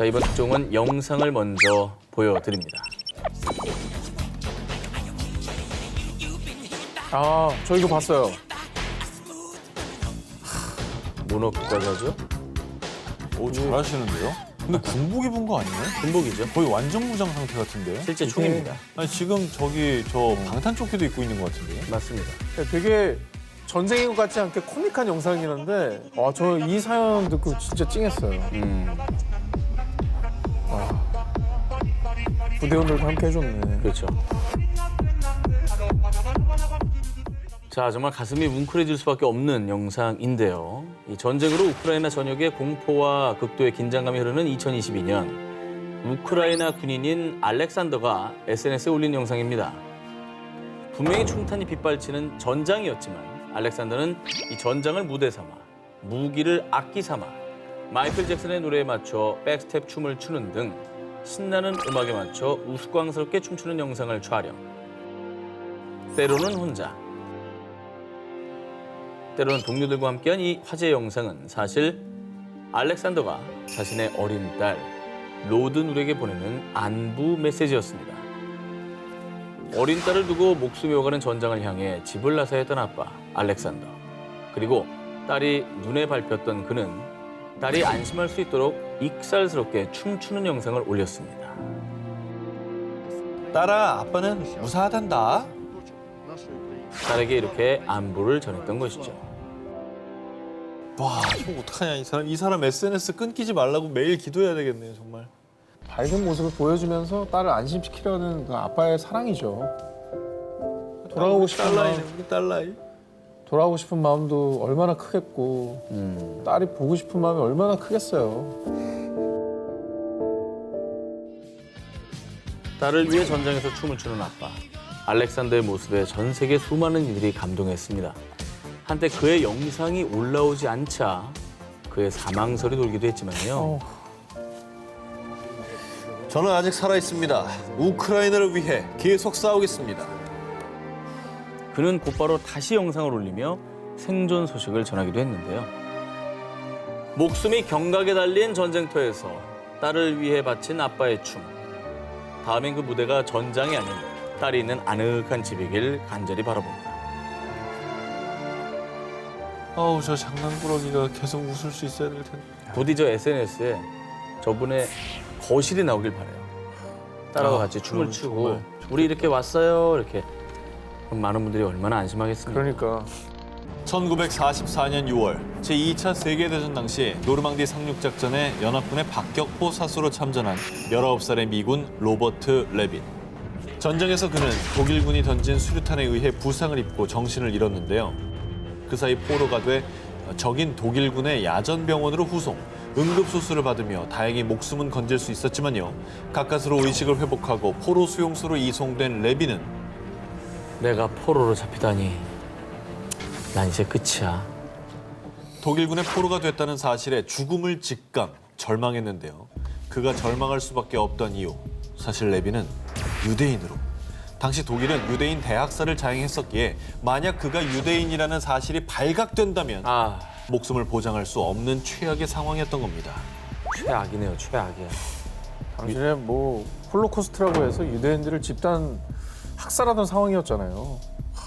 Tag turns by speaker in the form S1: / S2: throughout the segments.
S1: 자, 이번 특종은 영상을 먼저 보여드립니다.
S2: 아, 저 이거 봤어요.
S1: 모노크까지 하죠?
S3: 오, 잘하시는데요? 근데 군복 입은 거 아니에요?
S1: 군복이죠.
S3: 거의 완전 무장 상태 같은데?
S1: 실제 총입니다.
S3: 아니, 지금 저 방탄조끼도 입고 있는 것 같은데요?
S1: 맞습니다.
S2: 되게 전쟁인 것 같지 않게 코믹한 영상이긴 한데, 저 이 사연 듣고 진짜 찡했어요. 부대원들도 함께 해줬네.
S1: 그렇죠. 자, 정말 가슴이 뭉클해질 수밖에 없는 영상인데요. 이 전쟁으로 우크라이나 전역에 공포와 극도의 긴장감이 흐르는 2022년, 우크라이나 군인인 알렉산더가 SNS에 올린 영상입니다. 분명히 총탄이 빗발치는 전장이었지만 알렉산더는 이 전장을 무대 삼아, 무기를 악기 삼아 마이클 잭슨의 노래에 맞춰 백스텝 춤을 추는 등 신나는 음악에 맞춰 우스꽝스럽게 춤추는 영상을 촬영. 때로는 혼자, 때로는 동료들과 함께한 이 화제 영상은 사실 알렉산더가 자신의 어린 딸 로드눌에게 보내는 안부 메시지였습니다. 어린 딸을 두고 목숨이 오가는 전장을 향해 집을 나서야 했던 아빠 알렉산더. 그리고 딸이 눈에 밟혔던 그는 딸이 안심할 수 있도록 익살스럽게 춤추는 영상을 올렸습니다.
S3: 딸아, 아빠는 무사하단다.
S1: 딸에게 이렇게 안부를 전했던 것이죠.
S3: 와, 이거 어떡하냐, 이 사람 SNS 끊기지 말라고 매일 기도해야 되겠네요, 정말.
S2: 밝은 모습을 보여주면서 딸을 안심시키려는 그 아빠의 사랑이죠. 돌아가고 싶은 마음,
S3: 우리 딸라이.
S2: 돌아가고 싶은 마음도 얼마나 크겠고, 딸이 보고 싶은 마음이 얼마나 크겠어요.
S1: 딸을 위해 전장에서 춤을 추는 아빠. 알렉산더의 모습에 전 세계 수많은 이들이 감동했습니다. 한때 그의 영상이 올라오지 않자 그의 사망설이 돌기도 했지만요.
S3: 저는 아직 살아있습니다. 우크라이나를 위해 계속 싸우겠습니다.
S1: 그는 곧바로 다시 영상을 올리며 생존 소식을 전하기도 했는데요. 목숨이 경각에 달린 전쟁터에서 딸을 위해 바친 아빠의 춤. 다음엔 그 무대가 전장이 아닌 딸이 있는 아늑한 집이길 간절히 바라봅니다.
S3: 아우, 저 장난꾸러기가 계속 웃을 수 있어야 될 텐데.
S1: 부디 저 SNS에 저분의 거실이 나오길 바라요. 딸하고 같이 춤을 추고
S3: 정말.
S1: 우리 이렇게 왔어요 이렇게. 그럼 많은 분들이 얼마나 안심하겠습니까?
S2: 그러니까.
S3: 1944년 6월 제2차 세계대전 당시 노르망디 상륙작전에 연합군의 박격포 사수로 참전한 19살의 미군 로버트 레빈. 전장에서 그는 독일군이 던진 수류탄에 의해 부상을 입고 정신을 잃었는데요. 그 사이 포로가 돼 적인 독일군의 야전병원으로 후송, 응급수술을 받으며 다행히 목숨은 건질 수 있었지만요. 가까스로 의식을 회복하고 포로 수용소로 이송된 레빈은
S1: 내가 포로로 잡히다니 난 이제 끝이야.
S3: 독일군의 포로가 됐다는 사실에 죽음을 직감, 절망했는데요. 그가 절망할 수밖에 없던 이유, 사실 레빈은 유대인으로. 당시 독일은 유대인 대학살을 자행했었기에 만약 그가 유대인이라는 사실이 발각된다면 목숨을 보장할 수 없는 최악의 상황이었던 겁니다.
S1: 최악이네요, 최악이야.
S2: 당시에 뭐 홀로코스트라고 해서 유대인들을 집단 학살하던 상황이었잖아요.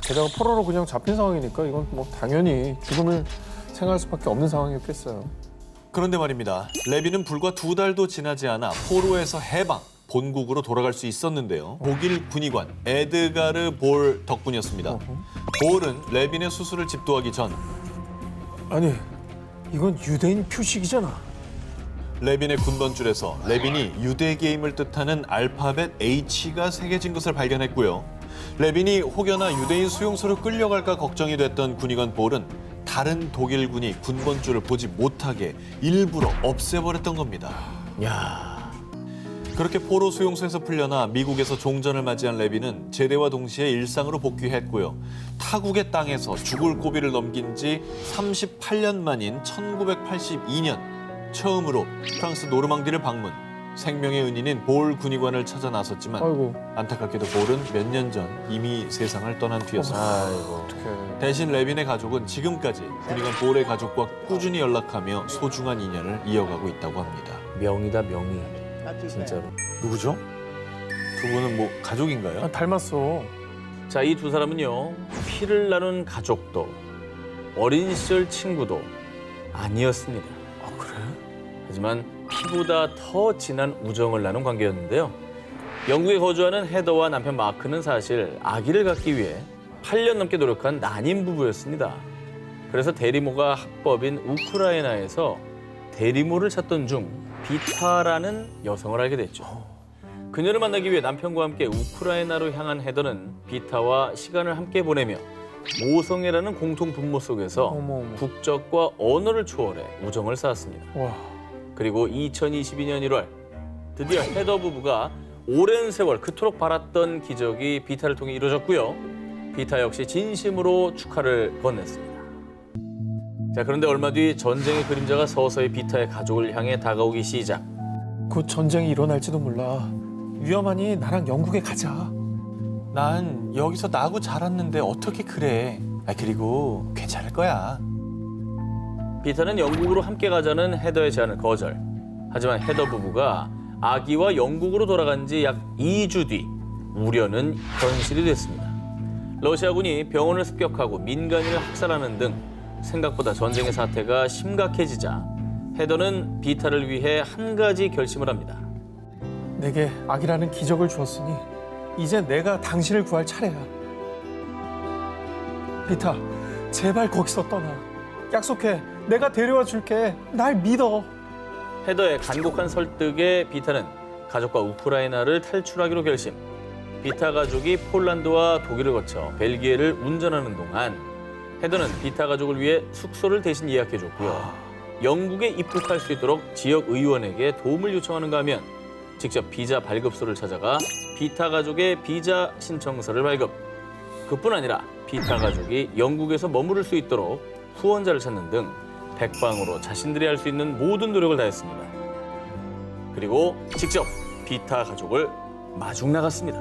S2: 게다가 포로로 그냥 잡힌 상황이니까 이건 뭐 당연히 죽음을 생각할 수밖에 없는 상황이었겠어요.
S3: 그런데 말입니다. 레빈은 불과 2달도 지나지 않아 포로에서 해방, 본국으로 돌아갈 수 있었는데요. 독일 군의관 에드가르 볼 덕분이었습니다. 볼은 레빈의 수술을 집도하기 전
S2: 아니, 이건 유대인 표식이잖아.
S3: 레빈의 군번줄에서 레빈이 유대계임을 뜻하는 알파벳 H가 새겨진 것을 발견했고요. 레빈이 혹여나 유대인 수용소로 끌려갈까 걱정이 됐던 군의관 볼은 다른 독일군이 군번줄을 보지 못하게 일부러 없애버렸던 겁니다.
S1: 야.
S3: 그렇게 포로 수용소에서 풀려나 미국에서 종전을 맞이한 레빈은 제대와 동시에 일상으로 복귀했고요. 타국의 땅에서 죽을 고비를 넘긴 지 38년 만인 1982년 처음으로 프랑스 노르망디를 방문, 생명의 은인인 볼 군의관을 찾아 나섰지만
S2: 아이고,
S3: 안타깝게도 볼은 몇 년 전 이미 세상을 떠난 뒤였습니다.
S1: 아이고.
S2: 어떡해.
S3: 대신 레빈의 가족은 지금까지 군의관 볼의 가족과 꾸준히 연락하며 소중한 인연을 이어가고 있다고 합니다.
S1: 명이다, 명이. 진짜로.
S3: 누구죠? 두 분은 뭐 가족인가요?
S2: 아, 닮았어.
S1: 자, 이 두 사람은요, 피를 나눈 가족도 어린 시절 친구도 아니었습니다.
S2: 아, 그래?
S1: 하지만 피보다 더 진한 우정을 나눈 관계였는데요. 영국에 거주하는 헤더와 남편 마크는 사실 아기를 갖기 위해 8년 넘게 노력한 난임 부부였습니다. 그래서 대리모가 합법인 우크라이나에서 대리모를 찾던 중 비타라는 여성을 알게 됐죠. 그녀를 만나기 위해 남편과 함께 우크라이나로 향한 헤더는 비타와 시간을 함께 보내며 모성애라는 공통 분모 속에서
S2: 어머.
S1: 국적과 언어를 초월해 우정을 쌓았습니다.
S2: 와,
S1: 그리고 2022년 1월 드디어 헤더 부부가 오랜 세월 그토록 바랐던 기적이 비타를 통해 이루어졌고요. 비타 역시 진심으로 축하를 건넸습니다. 자, 그런데 얼마 뒤 전쟁의 그림자가 서서히 비타의 가족을 향해 다가오기 시작.
S2: 곧 전쟁이 일어날지도 몰라. 위험하니 나랑 영국에 가자.
S3: 난 여기서 나고 자랐는데 어떻게 그래? 그리고 괜찮을 거야.
S1: 비타는 영국으로 함께 가자는 헤더의 제안을 거절. 하지만 헤더 부부가 아기와 영국으로 돌아간 지 약 2주 뒤 우려는 현실이 됐습니다. 러시아군이 병원을 습격하고 민간인을 학살하는 등 생각보다 전쟁의 사태가 심각해지자 헤더는 비타를 위해 한 가지 결심을 합니다.
S2: 내게 아기라는 기적을 주었으니 이제 내가 당신을 구할 차례야. 비타, 제발 거기서 떠나. 약속해. 내가 데려와 줄게. 날 믿어.
S1: 헤더의 간곡한 설득에 비타는 가족과 우크라이나를 탈출하기로 결심. 비타 가족이 폴란드와 독일을 거쳐 벨기에를 운전하는 동안 헤더는 비타 가족을 위해 숙소를 대신 예약해줬고요. 영국에 입국할 수 있도록 지역 의원에게 도움을 요청하는가 하면 직접 비자 발급소를 찾아가 비타 가족의 비자 신청서를 발급. 그뿐 아니라 비타 가족이 영국에서 머무를 수 있도록 후원자를 찾는 등 백방으로 자신들이 할 수 있는 모든 노력을 다했습니다. 그리고 직접 비타 가족을 마중 나갔습니다.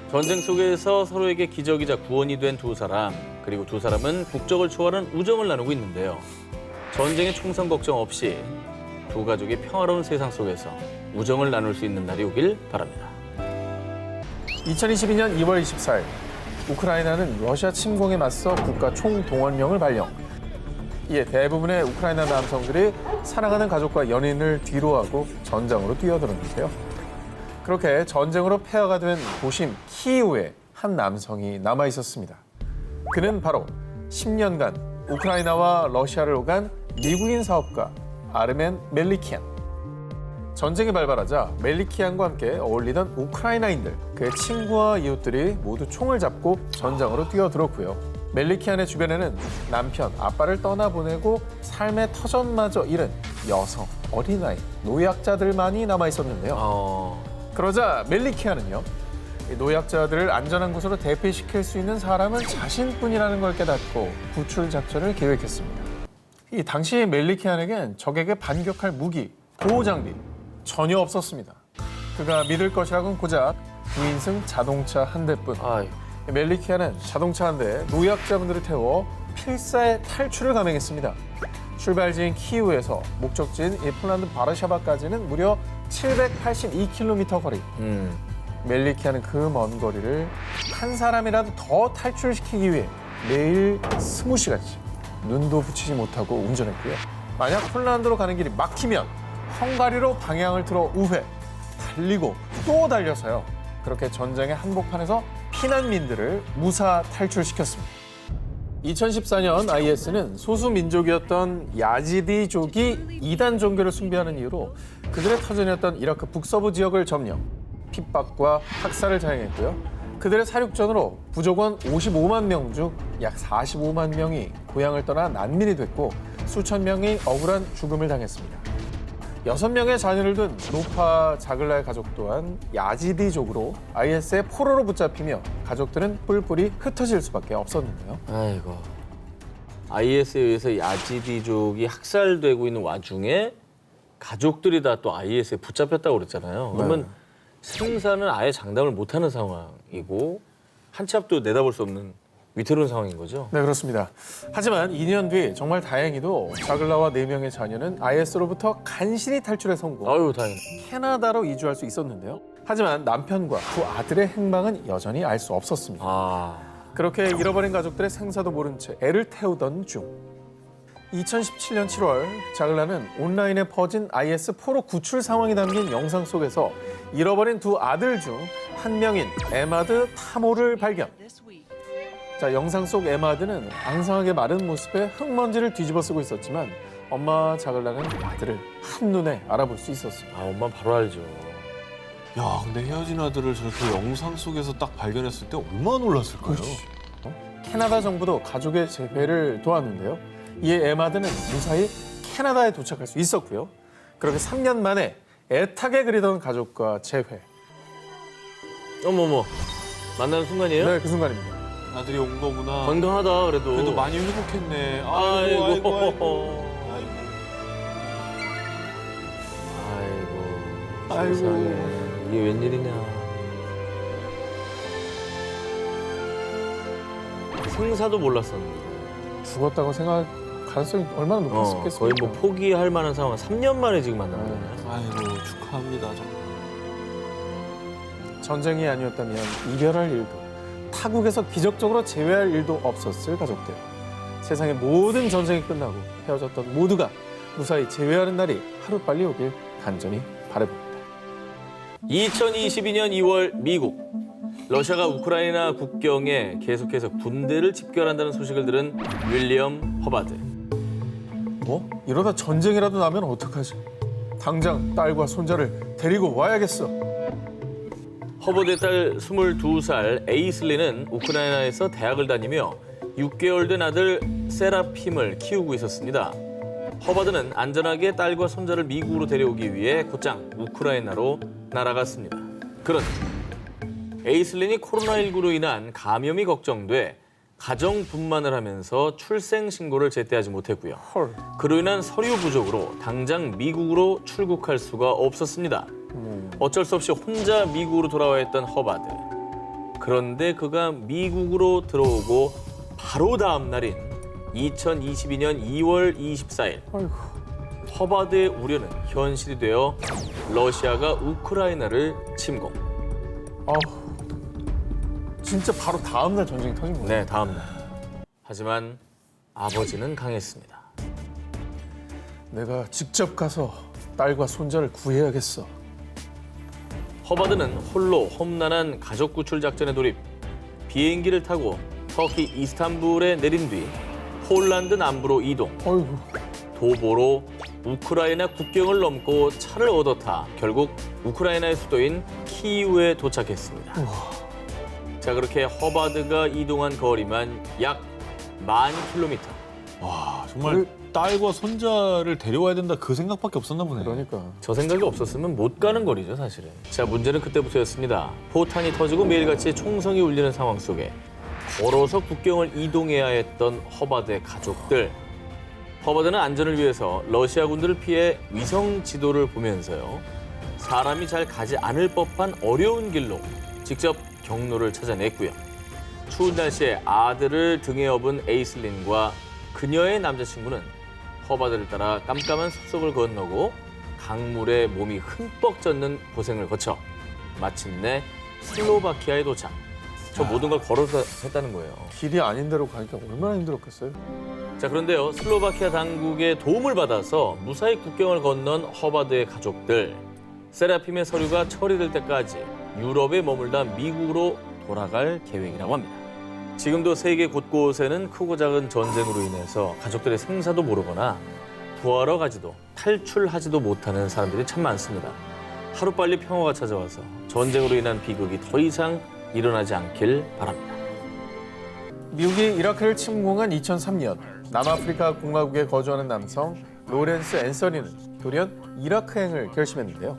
S1: 전쟁 속에서 서로에게 기적이자 구원이 된 두 사람, 그리고 두 사람은 국적을 초월한 우정을 나누고 있는데요. 전쟁의 총선 걱정 없이 두 가족이 평화로운 세상 속에서 우정을 나눌 수 있는 날이 오길 바랍니다.
S2: 2022년 2월 24일 우크라이나는 러시아 침공에 맞서 국가 총동원령을 발령. 이에 대부분의 우크라이나 남성들이 사랑하는 가족과 연인을 뒤로하고 전장으로 뛰어들었는데요. 그렇게 전쟁으로 폐허가 된 도심 키이우에 한 남성이 남아 있었습니다. 그는 바로 10년간 우크라이나와 러시아를 오간 미국인 사업가 아르멘 멜리키안. 전쟁이 발발하자 멜리키안과 함께 어울리던 우크라이나인들, 그의 친구와 이웃들이 모두 총을 잡고 전장으로 뛰어들었고요. 멜리키안의 주변에는 남편, 아빠를 떠나보내고 삶의 터전마저 잃은 여성, 어린아이, 노약자들만이 남아 있었는데요. 그러자 멜리키안은요, 이 노약자들을 안전한 곳으로 대피시킬 수 있는 사람은 자신뿐이라는 걸 깨닫고 구출 작전을 계획했습니다. 이 당시 멜리키안에겐 적에게 반격할 무기, 보호 장비 전혀 없었습니다. 그가 믿을 것이라곤 고작 9인승 자동차 한 대뿐.
S1: 아유.
S2: 멜리키안은 자동차 한 대에 노약자분들을 태워 필사의 탈출을 감행했습니다. 출발지인 키이우에서 목적지인 이 폴란드 바르샤바까지는 무려 782km 거리. 멜리키안은 그 먼 거리를 한 사람이라도 더 탈출시키기 위해 매일 20시간씩 눈도 붙이지 못하고 운전했고요. 만약 폴란드로 가는 길이 막히면 헝가리로 방향을 틀어 우회, 달리고 또 달려서요. 그렇게 전쟁의 한복판에서 피난민들을 무사 탈출시켰습니다. 2014년 IS는 소수 민족이었던 야지디족이 이단 종교를 숭배하는 이유로 그들의 터전이었던 이라크 북서부 지역을 점령, 핍박과 학살을 자행했고요. 그들의 사륙전으로 부족원 55만 명 중 약 45만 명이 고향을 떠나 난민이 됐고 수천 명이 억울한 죽음을 당했습니다. 6명의 자녀를 둔 노파 자글라의 가족 또한 야지디족으로 IS의 포로로 붙잡히며 가족들은 뿔뿔이 흩어질 수밖에 없었는데요.
S1: 아이고. IS에 의해서 야지디족이 학살되고 있는 와중에 가족들이 다 또 IS에 붙잡혔다고 그랬잖아요. 그러면
S2: 네.
S1: 생사는 아예 장담을 못하는 상황이고 한 치 앞도 내다볼 수 없는 위태로운 상황인 거죠.
S2: 네, 그렇습니다. 하지만 2년 뒤 정말 다행히도 자글라와 4명의 자녀는 IS로부터 간신히 탈출에 성공.
S1: 아유 다행이네.
S2: 캐나다로 이주할 수 있었는데요. 하지만 남편과 두 아들의 행방은 여전히 알 수 없었습니다.
S1: 아
S2: 그렇게 잃어버린 가족들의 생사도 모른 채 애를 태우던 중 2017년 7월 자글라는 온라인에 퍼진 IS 포로 구출 상황이 담긴 영상 속에서 잃어버린 두 아들 중 한 명인 에마드 타모를 발견. 자, 영상 속 에마드는 앙상하게 마른 모습에 흙먼지를 뒤집어 쓰고 있었지만 엄마 자글라는 아들을 한눈에 알아볼 수 있었습니다.
S1: 아, 엄마 바로 알죠.
S3: 야, 근데 헤어진 아들을 저렇게 영상 속에서 딱 발견했을 때 얼마나 놀랐을까요?
S2: 캐나다 정부도 가족의 재회를 도왔는데요. 이에 에마드는 무사히 캐나다에 도착할 수 있었고요. 그렇게 3년 만에 애타게 그리던 가족과 재회.
S1: 어머머 만나는 순간이에요?
S2: 네, 그 순간입니다.
S3: 아들이 온 거구나.
S1: 건강하다 그래도.
S3: 그래도 많이 회복했네. 아이고,
S1: 아이고.
S3: 아이고, 아이고.
S1: 아이고.
S2: 아이고.
S1: 세상에 이게 웬일이냐. 생사도 몰랐었는데.
S2: 죽었다고 생각할 가능성이 얼마나 높았겠습니까?
S1: 거의 뭐 포기할 만한 상황. 3년 만에 지금 만난 거잖아요.
S3: 아이고, 축하합니다. 정말.
S2: 전쟁이 아니었다면 이별할 일도, 타국에서 기적적으로 재회할 일도 없었을 가족들. 세상의 모든 전쟁이 끝나고 헤어졌던 모두가 무사히 재회하는 날이 하루빨리 오길 간절히 바라봅니다.
S1: 2022년 2월 미국. 러시아가 우크라이나 국경에 계속해서 군대를 집결한다는 소식을 들은 윌리엄 허바드.
S2: 뭐? 이러다 전쟁이라도 나면 어떡하지? 당장 딸과 손자를 데리고 와야겠어.
S1: 허버드의 딸 22살 에이슬리는 우크라이나에서 대학을 다니며 6개월 된 아들 세라핌을 키우고 있었습니다. 허버드는 안전하게 딸과 손자를 미국으로 데려오기 위해 곧장 우크라이나로 날아갔습니다. 그런데 에이슬린이 코로나19로 인한 감염이 걱정돼 가정 분만을 하면서 출생 신고를 제때하지 못했고요.
S2: 헐.
S1: 그로 인한 서류 부족으로 당장 미국으로 출국할 수가 없었습니다. 어쩔 수 없이 혼자 미국으로 돌아와 있던 허바드. 그런데 그가 미국으로 들어오고 바로 다음 날인 2022년 2월 24일
S2: 아이고.
S1: 허바드의 우려는 현실이 되어 러시아가 우크라이나를 침공.
S2: 아우. 진짜 바로 다음 날 전쟁이 터진 거예요.
S1: 네, 다음 날. 하지만 아버지는 강했습니다.
S2: 내가 직접 가서 딸과 손자를 구해야겠어.
S1: 허바드는 홀로 험난한 가족 구출 작전에 돌입. 비행기를 타고 터키 이스탄불에 내린 뒤 폴란드 남부로 이동.
S2: 아이고.
S1: 도보로 우크라이나 국경을 넘고 차를 얻어 타 결국 우크라이나의 수도인 키이우에 도착했습니다. 자, 그렇게 허바드가 이동한 거리만 약 10,000km.
S3: 와, 정말 딸과 손자를 데려와야 된다 그 생각밖에 없었나 보네.
S2: 그러니까.
S1: 저 생각이 없었으면 못 가는 거리죠, 사실은. 자, 문제는 그때부터였습니다. 포탄이 터지고 매일같이 총성이 울리는 상황 속에 걸어서 국경을 이동해야 했던 허바드의 가족들. 허바드는 안전을 위해서 러시아 군들을 피해 위성 지도를 보면서요. 사람이 잘 가지 않을 법한 어려운 길로 직접 경로를 찾아냈고요. 추운 날씨에 아들을 등에 업은 에이슬린과 그녀의 남자친구는 허바드를 따라 깜깜한 숲속을 건너고 강물에 몸이 흠뻑 젖는 고생을 거쳐 마침내 슬로바키아에 도착. 저 모든 걸 걸어서 했다는 거예요.
S2: 길이 아닌 데로 가니까 얼마나 힘들었겠어요.
S1: 자, 그런데요. 슬로바키아 당국의 도움을 받아서 무사히 국경을 건넌 허바드의 가족들. 세라핌의 서류가 처리될 때까지 유럽에 머물다 미국으로 돌아갈 계획이라고 합니다. 지금도 세계 곳곳에는 크고 작은 전쟁으로 인해서 가족들의 생사도 모르거나 구하러 가지도 탈출하지도 못하는 사람들이 참 많습니다. 하루빨리 평화가 찾아와서 전쟁으로 인한 비극이 더 이상 일어나지 않길 바랍니다.
S2: 미국이 이라크를 침공한 2003년 남아프리카 공화국에 거주하는 남성 로렌스 앤서니는 돌연 이라크행을 결심했는데요.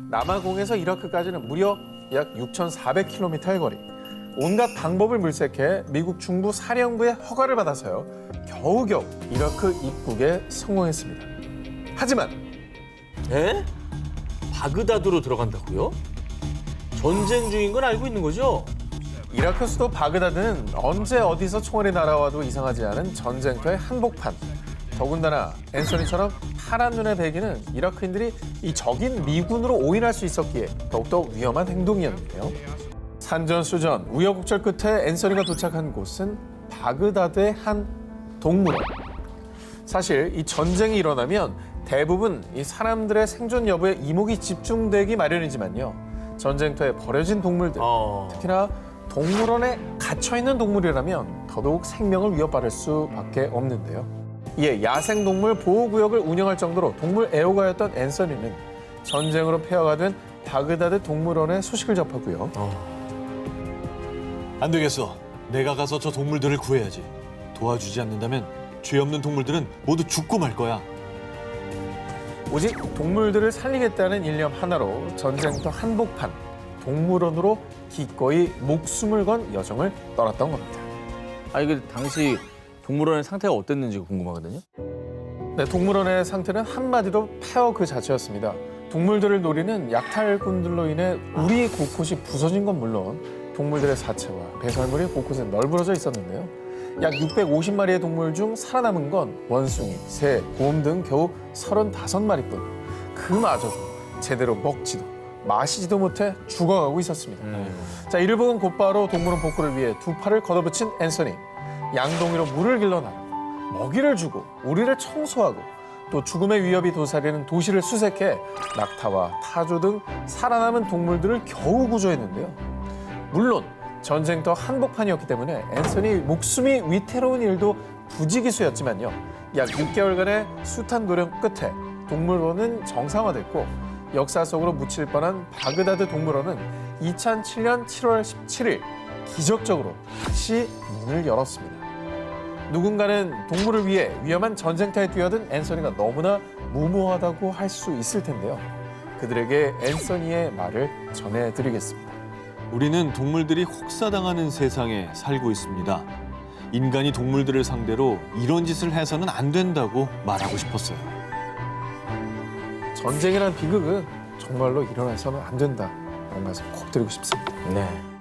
S2: 남아공에서 이라크까지는 무려 약 6,400km의 거리. 온갖 방법을 물색해 미국 중부 사령부의 허가를 받아서요. 겨우겨우 이라크 입국에 성공했습니다. 하지만
S1: 에? 바그다드로 들어간다고요? 전쟁 중인 건 알고 있는 거죠?
S2: 이라크 수도 바그다드는 언제 어디서 총알이 날아와도 이상하지 않은 전쟁터의 한복판. 더군다나 앤서니처럼 파란 눈의 백인은 이라크인들이 이 적인 미군으로 오인할 수 있었기에 더욱더 위험한 행동이었는데요. 산전수전, 우여곡절 끝에 앤서니가 도착한 곳은 바그다드의 한 동물원. 사실 이 전쟁이 일어나면 대부분 이 사람들의 생존 여부에 이목이 집중되기 마련이지만요. 전쟁터에 버려진 동물들, 특히나 동물원에 갇혀있는 동물이라면 더더욱 생명을 위협받을 수밖에 없는데요. 이에 야생동물 보호구역을 운영할 정도로 동물 애호가였던 앤서니는 전쟁으로 폐허가 된 바그다드 동물원의 소식을 접하고요.
S3: 안 되겠어. 내가 가서 저 동물들을 구해야지. 도와주지 않는다면 죄 없는 동물들은 모두 죽고 말 거야.
S2: 오직 동물들을 살리겠다는 일념 하나로 전쟁터 한복판 동물원으로 기꺼이 목숨을 건 여정을 떠났던 겁니다.
S1: 아니, 그 당시 동물원의 상태가 어땠는지 궁금하거든요.
S2: 네, 동물원의 상태는 한마디로 폐허 그 자체였습니다. 동물들을 노리는 약탈꾼들로 인해 우리 곳곳이 부서진 건 물론 동물들의 사체와 배설물이 곳곳에 널브러져 있었는데요. 약 650마리의 동물 중 살아남은 건 원숭이, 새, 곰 등 겨우 35마리뿐. 그마저도 제대로 먹지도 마시지도 못해 죽어가고 있었습니다. 자, 이를 보은 곧바로 동물원 복구를 위해 두 팔을 걷어붙인 앤서니. 양동이로 물을 길러나르고 먹이를 주고 우리를 청소하고 또 죽음의 위협이 도사리는 도시를 수색해 낙타와 타조 등 살아남은 동물들을 겨우 구조했는데요. 물론 전쟁터 한복판이었기 때문에 앤서니 목숨이 위태로운 일도 부지기수였지만요. 약 6개월간의 숱한 노력 끝에 동물원은 정상화됐고 역사 속으로 묻힐 뻔한 바그다드 동물원은 2007년 7월 17일 기적적으로 다시 문을 열었습니다. 누군가는 동물을 위해 위험한 전쟁터에 뛰어든 앤서니가 너무나 무모하다고 할 수 있을 텐데요. 그들에게 앤서니의 말을 전해드리겠습니다.
S3: 우리는 동물들이 혹사당하는 세상에 살고 있습니다. 인간이 동물들을 상대로 이런 짓을 해서는 안 된다고 말하고 싶었어요.
S2: 전쟁이란 비극은 정말로 일어나서는 안 된다라는 말씀 꼭 드리고 싶습니다.
S1: 네.